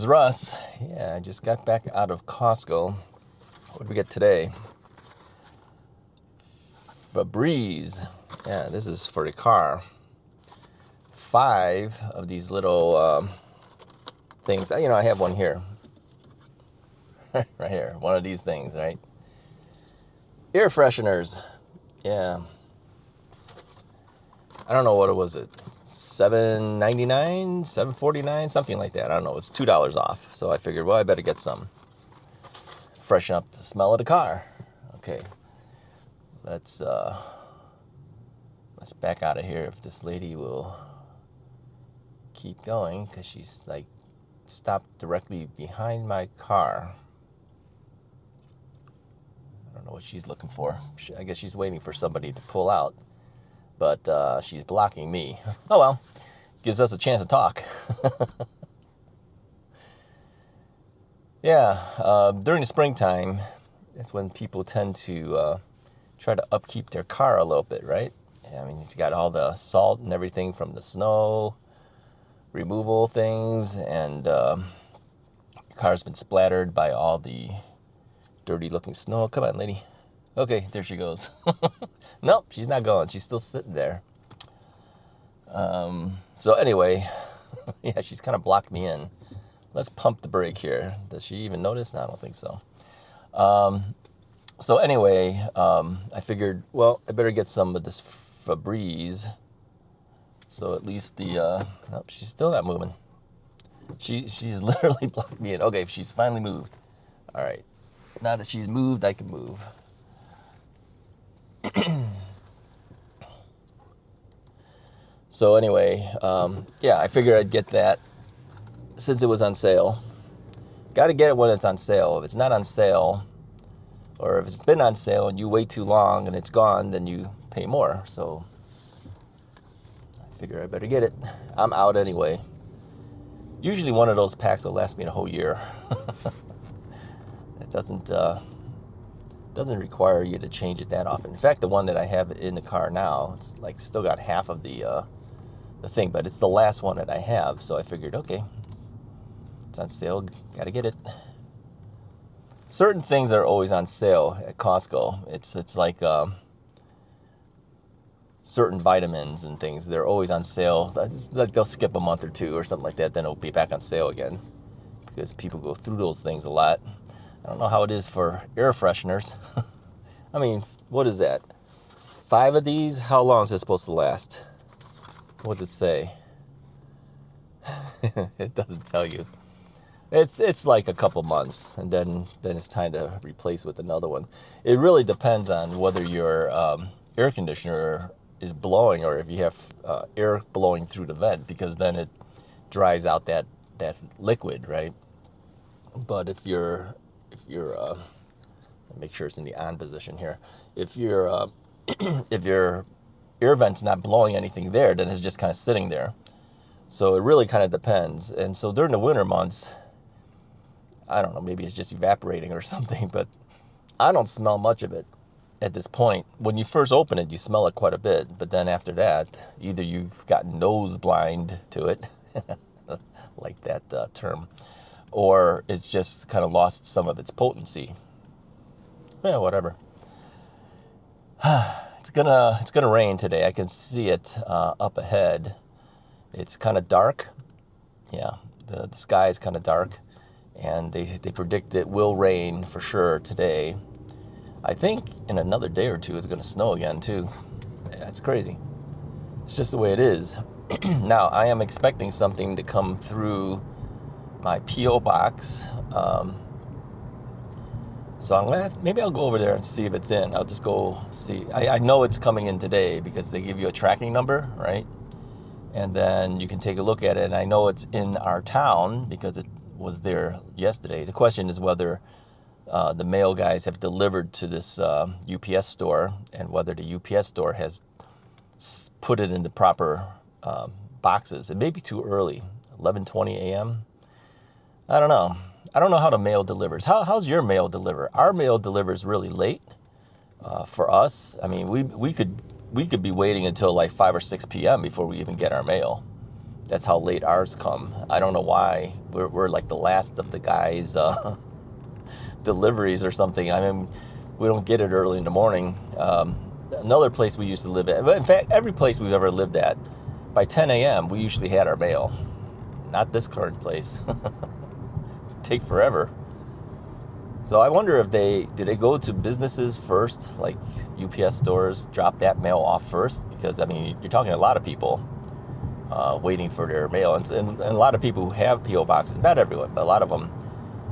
is Russ. Yeah, I just got back out of Costco. What did we get today? Febreze. Yeah, this is for the car. 5 of these little things. You know, I have one here. Right here. One of these things, right? Air fresheners. Yeah. I don't know what it was. $7.99, $7.49, something like that. I don't know. It's $2 off. So I figured, well, I better get some. Freshen up the smell of the car. Okay. Let's back out of here if this lady will keep going, because she's like stopped directly behind my car. I don't know what she's looking for. I guess she's waiting for somebody to pull out, but she's blocking me. Oh well, gives us a chance to talk. Yeah, during the springtime, that's when people tend to try to upkeep their car a little bit, right? I mean, it's got all the salt and everything from the snow removal things, and your car's been splattered by all the dirty looking snow. Come on, lady. Okay, there she goes. Nope, she's not going. She's still sitting there. So anyway, yeah, she's kind of blocked me in. Let's pump the brake here. Does she even notice? No, I don't think so. So anyway, I figured, well, I better get some of this Febreze. So at least the, oh, she's still not moving. She's literally blocked me in. Okay, she's finally moved. All right. Now that she's moved, I can move. So anyway, yeah, I figured I'd get that since it was on sale. Got to get it when it's on sale. If it's not on sale, or if it's been on sale and you wait too long and it's gone, then you pay more. So I figure I better get it. I'm out anyway. Usually one of those packs will last me a whole year. It doesn't require you to change it that often. In fact, the one that I have in the car now, it's like still got half of the thing, but it's the last one that I have. So I figured, okay, it's on sale, gotta get it. Certain things are always on sale at Costco. It's like certain vitamins and things, they're always on sale. Like they'll skip a month or two or something like that, then it'll be back on sale again, because people go through those things a lot. I don't know how it is for air fresheners. I mean, what is that? 5 of these? How long is this supposed to last? What does it say? It doesn't tell you. It's like a couple months, and then it's time to replace with another one. It really depends on whether your air conditioner is blowing or if you have air blowing through the vent, because then it dries out that liquid, right? But if you're make sure it's in the on position here. If your air vent's not blowing anything there, then it's just kind of sitting there. So it really kind of depends. And so during the winter months, I don't know, maybe it's just evaporating or something, but I don't smell much of it at this point. When you first open it, you smell it quite a bit, but then after that, either you've gotten nose blind to it, like that term, or it's just kind of lost some of its potency. Yeah, whatever. It's gonna rain today. I can see it up ahead. It's kind of dark. Yeah, the sky is kind of dark, and they predict it will rain for sure today. I think in another day or two it's going to snow again too. Yeah, it's crazy. It's just the way it is. Now I am expecting something to come through my P.O. box. So maybe I'll go over there and see if it's in. I'll just go see. I know it's coming in today because they give you a tracking number, right? And then you can take a look at it. And I know it's in our town because it was there yesterday. The question is whether the mail guys have delivered to this UPS store, and whether the UPS store has put it in the proper boxes. It may be too early, 11:20 a.m. I don't know. I don't know how the mail delivers. How's your mail deliver? Our mail delivers really late for us. I mean, we could be waiting until like 5 or 6 p.m. before we even get our mail. That's how late ours come. I don't know why. We're like the last of the guys' deliveries or something. I mean, we don't get it early in the morning. Another place we used to live at, in fact, every place we've ever lived at, by 10 a.m. we usually had our mail. Not this current place. It'd take forever. So I wonder if do they go to businesses first, like UPS stores, drop that mail off first? Because, I mean, you're talking a lot of people waiting for their mail. And a lot of people who have P.O. boxes, not everyone, but a lot of them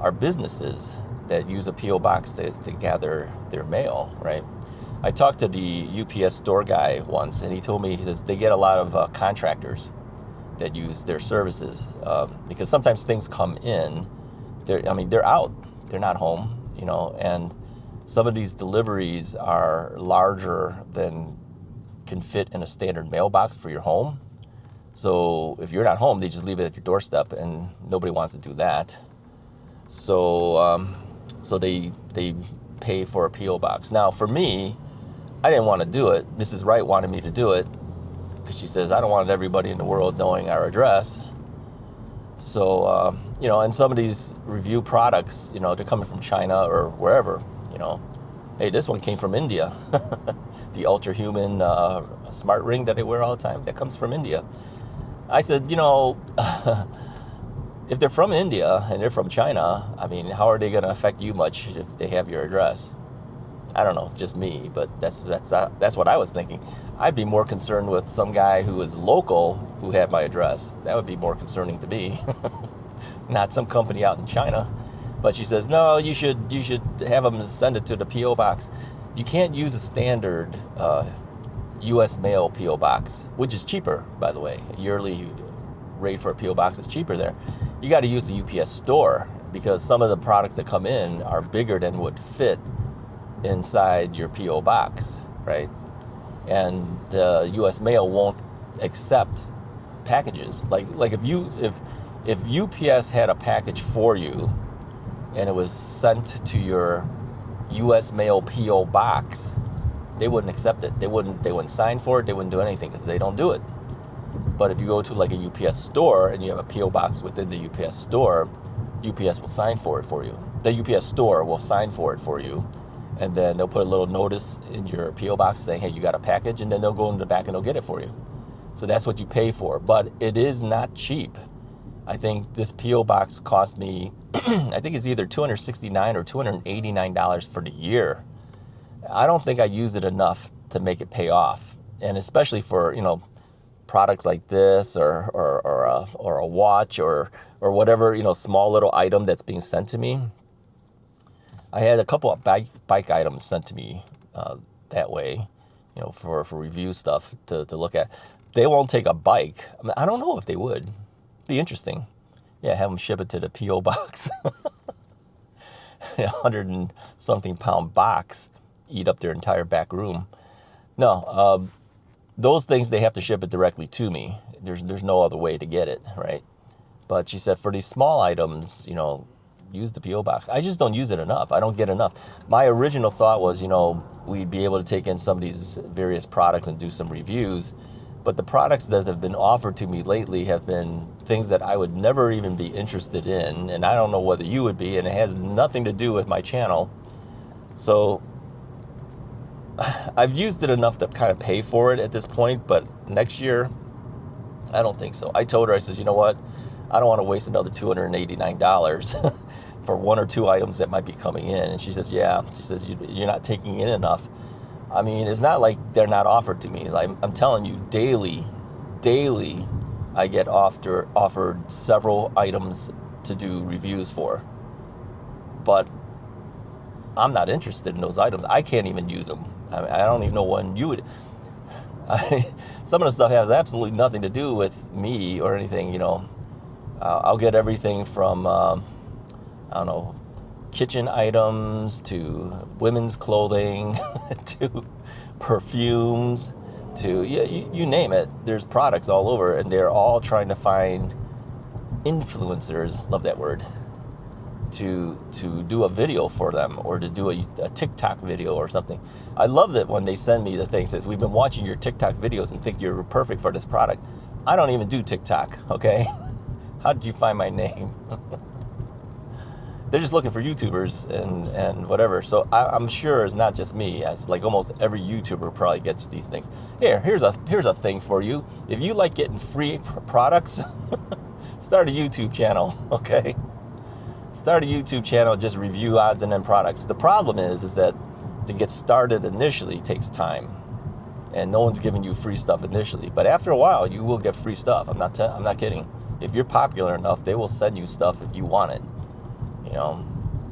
are businesses that use a P.O. box to gather their mail, right? I talked to the UPS store guy once, and he told me, he says, they get a lot of contractors that use their services because sometimes things come in, they're out. They're not home, you know, and some of these deliveries are larger than can fit in a standard mailbox for your home. So if you're not home, they just leave it at your doorstep, and nobody wants to do that. So so they pay for a P.O. box. Now, for me, I didn't want to do it. Mrs. Wright wanted me to do it because she says, I don't want everybody in the world knowing our address. So, you know, and some of these review products, you know, they're coming from China or wherever, you know. Hey, this one came from India. The Ultra-Human smart ring that I wear all the time, that comes from India. I said, you know, if they're from India and they're from China, I mean, how are they going to affect you much if they have your address? I don't know, it's just me, but that's what I was thinking. I'd be more concerned with some guy who is local who had my address. That would be more concerning to me, not some company out in China. But she says, no, you should have them send it to the P.O. box. You can't use a standard U.S. mail P.O. box, which is cheaper, by the way. A yearly rate for a P.O. box is cheaper there. You got to use a UPS store because some of the products that come in are bigger than would fit inside your P.O. box, right? And U.S. mail won't accept packages. Like if UPS had a package for you and it was sent to your U.S. mail P.O. box, they wouldn't accept it. They wouldn't sign for it. They wouldn't do anything because they don't do it. But if you go to like a UPS store and you have a P.O. box within the UPS store, UPS will sign for it for you. The UPS store will sign for it for you. And then they'll put a little notice in your P.O. box saying, hey, you got a package, and then they'll go in the back and they'll get it for you. So that's what you pay for. But it is not cheap. I think this P.O. box cost me, I think it's either $269 or $289 for the year. I don't think I use it enough to make it pay off. And especially for, you know, products like this or a watch or whatever, you know, small little item that's being sent to me. I had a couple of bike items sent to me that way, you know, for review stuff to look at. They won't take a bike. I mean, I don't know if they would. Be interesting. Yeah, have them ship it to the P.O. box. 100 and something pound box, eat up their entire back room. No, those things, they have to ship it directly to me. There's no other way to get it, right? But she said for these small items, you know, use the P.O. box. I just don't use it enough. I don't get enough. My original thought was, you know, we'd be able to take in some of these various products and do some reviews. But the products that have been offered to me lately have been things that I would never even be interested in. And I don't know whether you would be, and it has nothing to do with my channel. So I've used it enough to kind of pay for it at this point. But next year, I don't think so. I told her, I says, you know what? I don't want to waste another $289 for one or two items that might be coming in. And she says, yeah. She says, you're not taking in enough. I mean, it's not like they're not offered to me. Like, I'm telling you, daily, I get offered several items to do reviews for. But I'm not interested in those items. I can't even use them. I mean, I don't even know when you would. Some of the stuff has absolutely nothing to do with me or anything, you know. I'll get everything from, I don't know, kitchen items to women's clothing to perfumes to, yeah, you name it. There's products all over, and they're all trying to find influencers, love that word, to do a video for them or to do a TikTok video or something. I love that when they send me the things that we've been watching your TikTok videos and think you're perfect for this product. I don't even do TikTok, okay? How did you find my name? They're just looking for YouTubers and whatever. So I'm sure it's not just me. It's like almost every YouTuber probably gets these things. Here's a thing for you. If you like getting free products, start a YouTube channel, okay? Start a YouTube channel, just review odds and end products. The problem is that to get started initially takes time. And no one's giving you free stuff initially. But after a while, you will get free stuff. I'm not kidding. If you're popular enough, they will send you stuff if you want it. You know,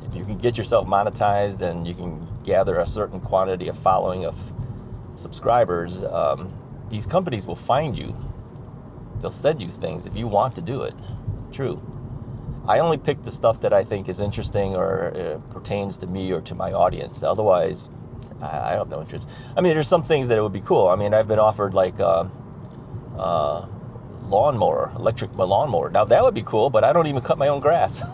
if you can get yourself monetized and you can gather a certain quantity of following of subscribers, these companies will find you. They'll send you things if you want to do it. True. I only pick the stuff that I think is interesting or pertains to me or to my audience. Otherwise, I have no interest. I mean, there's some things that it would be cool. I mean, I've been offered like lawnmower, electric lawnmower. Now that would be cool, but I don't even cut my own grass.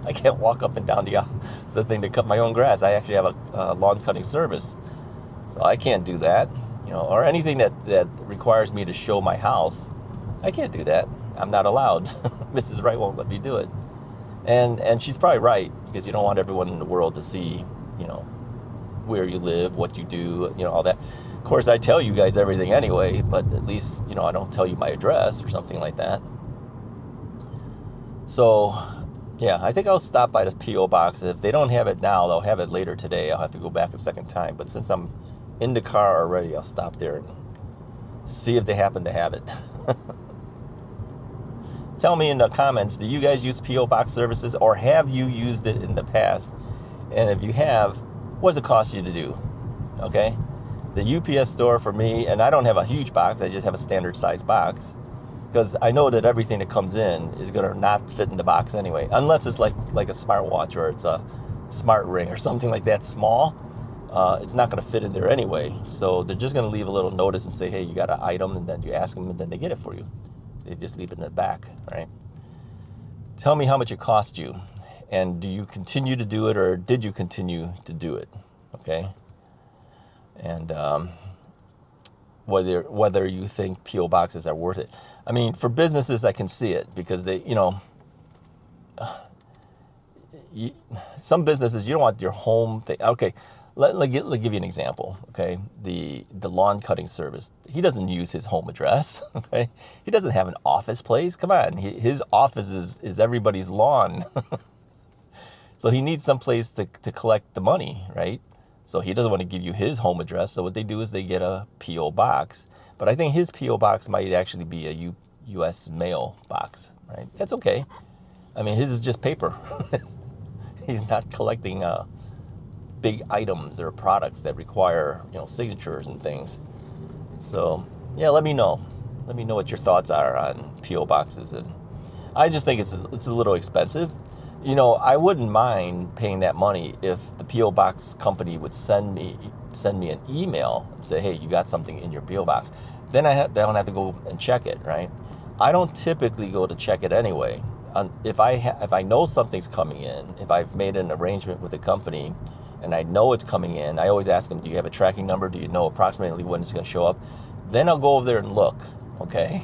I can't walk up and down the thing to cut my own grass. I actually have a lawn cutting service, so I can't do that. You know, or anything that requires me to show my house, I can't do that. I'm not allowed. Mrs. Wright won't let me do it, and she's probably right, because you don't want everyone in the world to see, you know, where you live, what you do, you know, all that. Of course, I tell you guys everything anyway, but at least, you know, I don't tell you my address or something like that. So, yeah, I think I'll stop by the P.O. box. If they don't have it now, they'll have it later today. I'll have to go back a second time. But since I'm in the car already, I'll stop there and see if they happen to have it. Tell me in the comments, do you guys use P.O. box services, or have you used it in the past? And if you have, what does it cost you to do? Okay? The UPS store for me, and I don't have a huge box, I just have a standard size box, because I know that everything that comes in is going to not fit in the box anyway, unless it's like a smartwatch or it's a smart ring or something like that small. It's not going to fit in there anyway. So they're just going to leave a little notice and say, hey, you got an item, and then you ask them, and then they get it for you. They just leave it in the back, right? Tell me how much it cost you, and do you continue to do it, or did you continue to do it? Okay, and whether you think P.O. boxes are worth it. I mean, for businesses, I can see it, because they, you know, some businesses, you don't want your home thing. Okay, let give you an example. Okay, the lawn cutting service, he doesn't use his home address. Okay, he doesn't have an office place. Come on, his office is everybody's lawn. So he needs some place to collect the money, right? So he doesn't want to give you his home address. So what they do is they get a P.O. box. But I think his P.O. box might actually be a U.S. mail box, right? That's okay. I mean, his is just paper. He's not collecting big items or products that require, you know, signatures and things. So, yeah, let me know. Let me know what your thoughts are on P.O. boxes. And I just think it's a little expensive. You know, I wouldn't mind paying that money if the P.O. box company would send me an email and say, hey, you got something in your P.O. box. Then I don't have to go and check it, right? I don't typically go to check it anyway. If I know something's coming in, if I've made an arrangement with a company and I know it's coming in, I always ask them, do you have a tracking number? Do you know approximately when it's going to show up? Then I'll go over there and look, okay?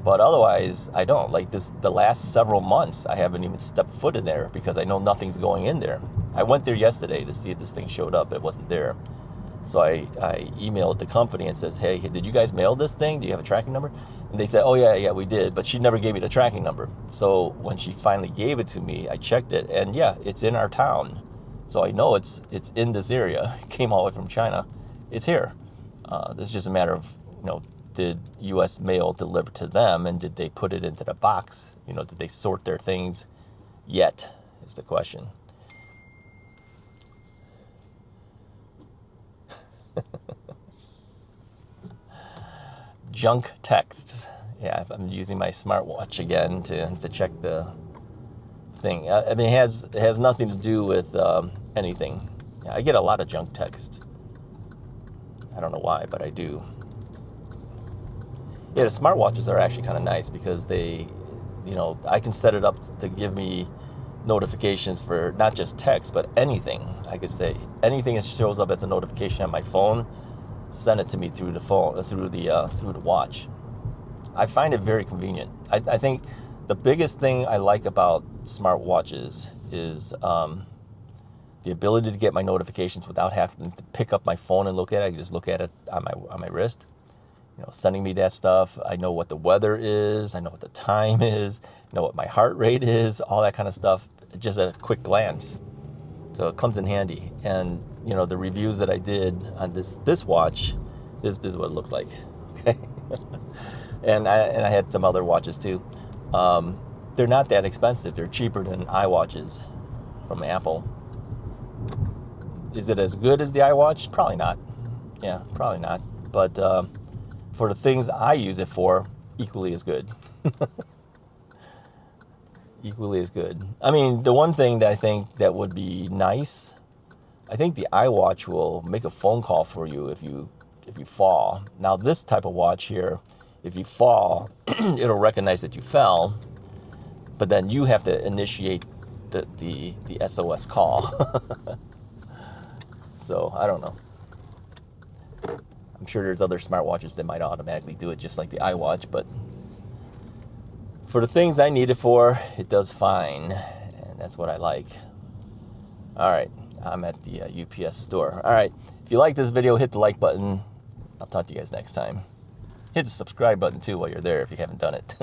But otherwise, I don't. Like the last several months, I haven't even stepped foot in there because I know nothing's going in there. I went there yesterday to see if this thing showed up. It wasn't there. So I emailed the company and says, hey, did you guys mail this thing? Do you have a tracking number? And they said, oh, yeah, we did. But she never gave me the tracking number. So when she finally gave it to me, I checked it. And, yeah, it's in our town. So I know it's in this area. It came all the way from China. It's here. This is just a matter of, you know, did U.S. mail deliver to them, and did they put it into the box? You know, did they sort their things yet, is the question. Junk texts. Yeah, I'm using my smartwatch again to check the thing. I mean, it has nothing to do with anything. Yeah, I get a lot of junk texts. I don't know why, but I do. Yeah, the smartwatches are actually kind of nice because they, you know, I can set it up to give me notifications for not just text, but anything. I could say anything that shows up as a notification on my phone, send it to me through the phone, through the watch. I find it very convenient. I think the biggest thing I like about smartwatches is the ability to get my notifications without having to pick up my phone and look at it. I can just look at it on my wrist. You know, sending me that stuff. I know what the weather is. I know what the time is. I know what my heart rate is. All that kind of stuff, just at a quick glance. So it comes in handy. And you know, the reviews that I did on this watch, this is what it looks like. Okay. and I had some other watches too. They're not that expensive. They're cheaper than iWatches from Apple. Is it as good as the iWatch? Probably not. Yeah, probably not. But for the things I use it for, equally as good. Equally as good. I mean, the one thing that I think that would be nice, I think the iWatch will make a phone call for you if you fall. Now, this type of watch here, if you fall, it'll recognize that you fell, but then you have to initiate the SOS call. So, I don't know. I'm sure there's other smartwatches that might automatically do it just like the iWatch, but for the things I need it for, it does fine, and that's what I like. All right, I'm at the UPS store. All right, if you like this video, hit the like button. I'll talk to you guys next time. Hit the subscribe button too while you're there if you haven't done it.